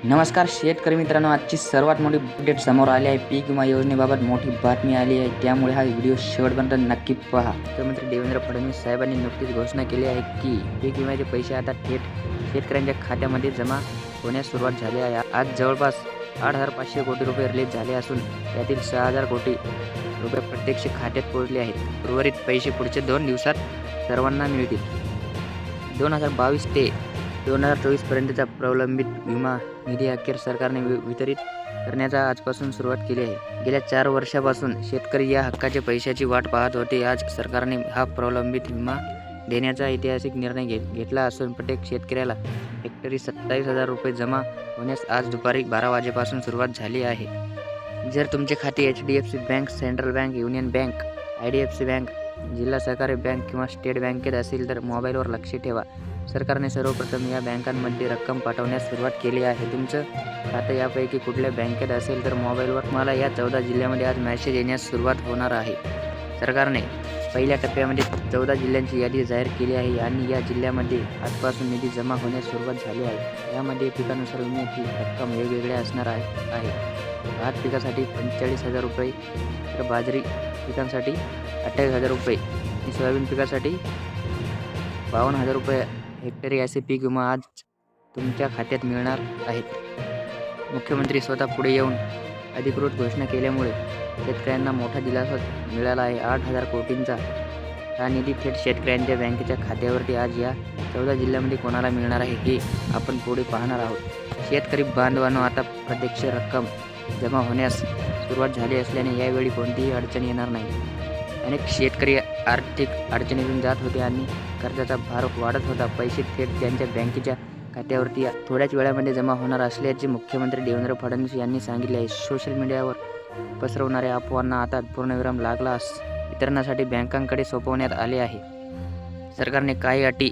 नमस्कार शेतकरी मित्रांनो, आजची सर्वात मोठी अपडेट समोर आली आहे. पीक विमा योजनेबाबत मोठी बातमी आली आहे, त्यामुळे हा व्हिडिओ शेवटपर्यंत नक्की पहा. मुख्यमंत्री देवेंद्र फडणवीस साहेबांनी नुकतीच घोषणा केली आहे की पीक विम्याचे पैसे आता थेट शेतकऱ्यांच्या खात्यामध्ये जमा होण्यास सुरुवात झाली आहे. आज जवळपास 8,500 कोटी रुपये रिलीज झाले असून यातील 6,000 कोटी रुपये प्रत्यक्ष खात्यात पोहोचले आहेत. उर्वरित पैसे पुढच्या 2 दिवसात सर्वांना मिळतील. 2022 ते 2024 पर्यंतचा प्रलंबित विमा निधी अखेर सरकारने वितरित करण्याचा आजपासून सुरुवात केली आहे. गेल्या 4 वर्षापासून शेतकरी या हक्काच्या पैशाची वाट पाहत होते. आज सरकारने हा प्रलंबित विमा देण्याचा ऐतिहासिक निर्णय घेतला असून प्रत्येक शेतकऱ्याला हेक्टरी 27,000 रुपये जमा होण्यास आज दुपारी 12 वाजेपासून सुरुवात झाली आहे. जर तुमचे खाते HDFC bank, central bank, union bank, IDFC bank, जिल्हा सहकारी बँक किंवा स्टेट बँकेत असेल तर मोबाईलवर लक्ष ठेवा. सरकारने सर्वप्रथम या बँकांमध्ये रक्कम पाठवण्यास सुरुवात केली आहे. तुमचं खातं यापैकी कुठल्या बँकेत असेल तर मोबाईलवर तुम्हाला या 14 जिल्ह्यामध्ये आज मेसेज येण्यास सुरुवात होणार आहे. सरकारने पहिल्या टप्प्यामध्ये 14 जिल्ह्यांची यादी जाहीर केली आहे आणि या जिल्ह्यामध्ये आजपासून निधी जमा होण्यास सुरुवात झाली आहे. यामध्ये पिकानुसार विम्याची रक्कम वेगवेगळ्या असणार आहे. भात पिकासाठी 45,000 रुपये, तर बाजरी पिकांसाठी 28,000 रुपये आणि सोयाबीन पिकासाठी 52,000 रुपये हेक्टरी असे पीक विमा आज तुमच्या खात्यात मिळणार आहेत. मुख्यमंत्री स्वतः पुढे येऊन अधिकृत घोषणा केल्यामुळे शेतकऱ्यांना मोठा दिलासा मिळाला आहे. 8,000 कोटींचा हा निधी थेट शेतकऱ्यांच्या बँकेच्या खात्यावरती आज या 14 जिल्ह्यामध्ये कोणाला मिळणार आहे हे आपण पुढे पाहणार आहोत. शेतकरी बांधवांनो, आता प्रत्यक्ष रक्कम जमा होण्यास सुरुवात झाली असल्याने यावेळी कोणतीही अडचण येणार नाही. अनेक शेतकरी आर्थिक अडचणीतून जात होते आणि कर्जाचा भार वाढत होता. पैसे थेट त्यांच्या बँकेच्या खात्यावरती थोड्याच वेळामध्ये जमा होणार असल्याचे मुख्यमंत्री देवेंद्र फडणवीस यांनी सांगितले आहे. सोशल मीडियावर पसरवणाऱ्या अफवांना आता पूर्णविराम लागला वितरणासाठी बँकांकडे सोपवण्यात आले आहे. सरकारने काही अटी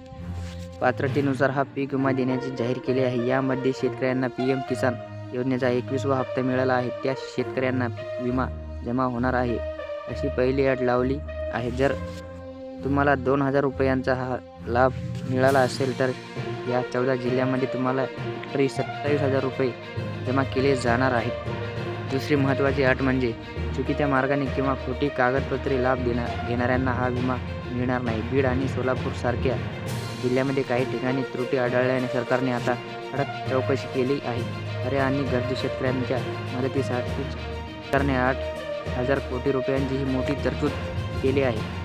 पात्रतेनुसार हा पीक विमा देण्याचे जाहीर केले आहे. यामध्ये शेतकऱ्यांना PM किसान योजनेचा 21वा हप्ता मिळाला आहे. त्या शेतकऱ्यांना पीक विमा जमा होणार आहे अशी पहिली अट लावली आहे. जर तुम्हाला 2,000 रुपयांचा हा लाभ मिळाला असेल तर या 14 जिल्ह्यामध्ये तुम्हाला हेक्टरी 27,000 रुपये जमा केले जाणार आहेत. दुसरी महत्त्वाची अट म्हणजे चुकीच्या मार्गाने किंवा खोटी कागदपत्रे लाभ घेणाऱ्यांना हा विमा मिळणार नाही. बीड आणि सोलापूर सारख्या जिल्ह्यामध्ये काही ठिकाणी त्रुटी आढळल्याने सरकारने आता कडक चौकशी केली आहे. खऱ्या आणि गरजू शेतकऱ्यांच्या मदतीसाठी सरकारने 8,000 कोटी रुपयांची ही मोठी तरतूद केली आहे.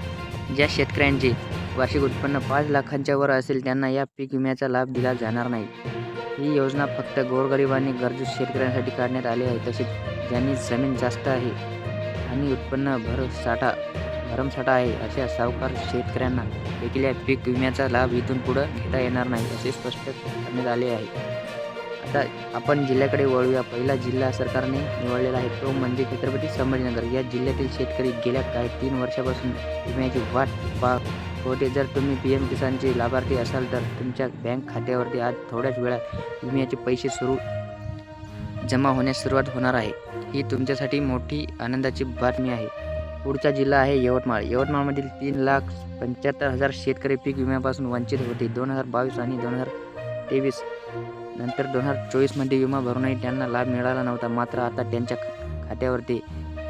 ज्या शेतकऱ्यांचे वार्षिक उत्पन्न 5 लाखांच्या वर असेल त्यांना या पीक विम्याचा लाभ दिला जाणार नाही. ही योजना फक्त गोरगरीब आणि गरजू शेतकऱ्यांसाठी काढण्यात आली आहे. तसेच ज्यांनी जमीन जास्त आहे आणि उत्पन्न भरमसाठा आहे अशा सावकार शेतकऱ्यांना देखील या पीक विम्याचा लाभ इथून पुढे घेता येणार नाही असे स्पष्ट करण्यात आले आहे. आता आपण जिल्ह्याकडे वळूया. पहिला जिल्हा सरकारने निवडलेला आहे तो म्हणजे छत्रपती संभाजीनगर. या जिल्ह्यातील शेतकरी गेल्या काही 3 वर्षापासून विम्याची वाट पाहत होते. जर तुम्ही PM किसानचे लाभार्थी असाल तर तुमच्या बँक खात्यावरती आज थोड्याच वेळात विम्याचे पैसे जमा होण्यास सुरुवात होणार आहे. ही तुमच्यासाठी मोठी आनंदाची बातमी आहे. पुढचा जिल्हा आहे यवतमाळ. यवतमाळमधील 3,75,000 शेतकरी पीक विम्यापासून वंचित होते. 2022 आणि 2023 नंतर 2024 मध्ये विमा भरूनही त्यांना लाभ मिळाला नव्हता. मात्र आता त्यांच्या खात्यावरती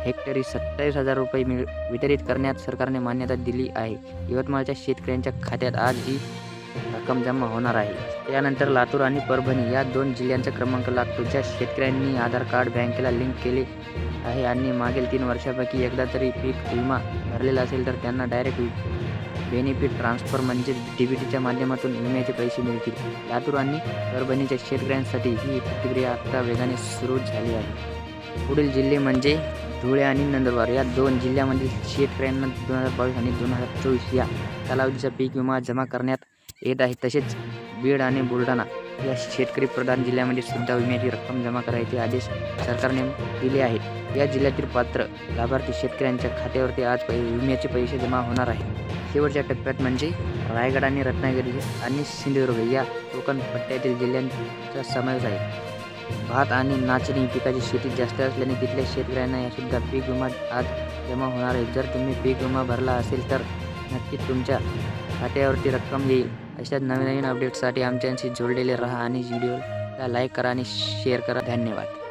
हेक्टरी 27,000 रुपये वितरित करण्यात सरकारने मान्यता दिली आहे. यवतमाळच्या शेतकऱ्यांच्या खात्यात आज ही रक्कम जमा होणार आहे. त्यानंतर लातूर आणि परभणी या 2 जिल्ह्यांचा क्रमांक लागतो. ज्या शेतकऱ्यांनी आधार कार्ड बँकेला लिंक केले आहे आणि मागील 3 वर्षापैकी एकदा तरी पीक विमा भरलेला असेल तर त्यांना डायरेक्ट बेनिफिट ट्रान्सफर म्हणजे DBTच्या माध्यमातून विम्याचे पैसे मिळतील. लातूर आणि परभणीच्या शेतकऱ्यांसाठी ही प्रक्रिया आता वेगाने सुरू झाली आहे. पुढील जिल्हे म्हणजे धुळे आणि नंदुरबार. या 2 जिल्ह्यामधील शेतकऱ्यांना 2022 आणि 2024 या कालावधीचा पीक विमा जमा करण्यात येत आहे. तसेच बीड आणि बुलढाणा या शेतकरी प्रधान जिल्ह्यामध्ये सुद्धा विम्याची रक्कम जमा करायचे आदेश सरकारने दिले आहेत. या जिल्ह्यातील पात्र लाभार्थी शेतकऱ्यांच्या खात्यावरती आज विम्याचे पैसे जमा होणार आहेत. शेवटच्या टप्प्यात म्हणजे रायगड आणि रत्नागिरी आणि सिंधुदुर्ग या कोकण पट्ट्यातील जिल्ह्यांचा समावेश आहे. भात आणि नाचणी पिकाची शेती जास्त असल्याने तिथल्या शेतकऱ्यांना या सुद्धा पीक विमा आज जमा होणार आहे. जर तुम्ही पीक विमा भरला असेल तर नक्कीच तुमच्या खात्यावरती रक्कम येईल. अशाच नवीन अपडेट्ससाठी आमच्याशी जोडलेले राहा आणि व्हिडिओ लाईक करा आणि शेअर करा. धन्यवाद.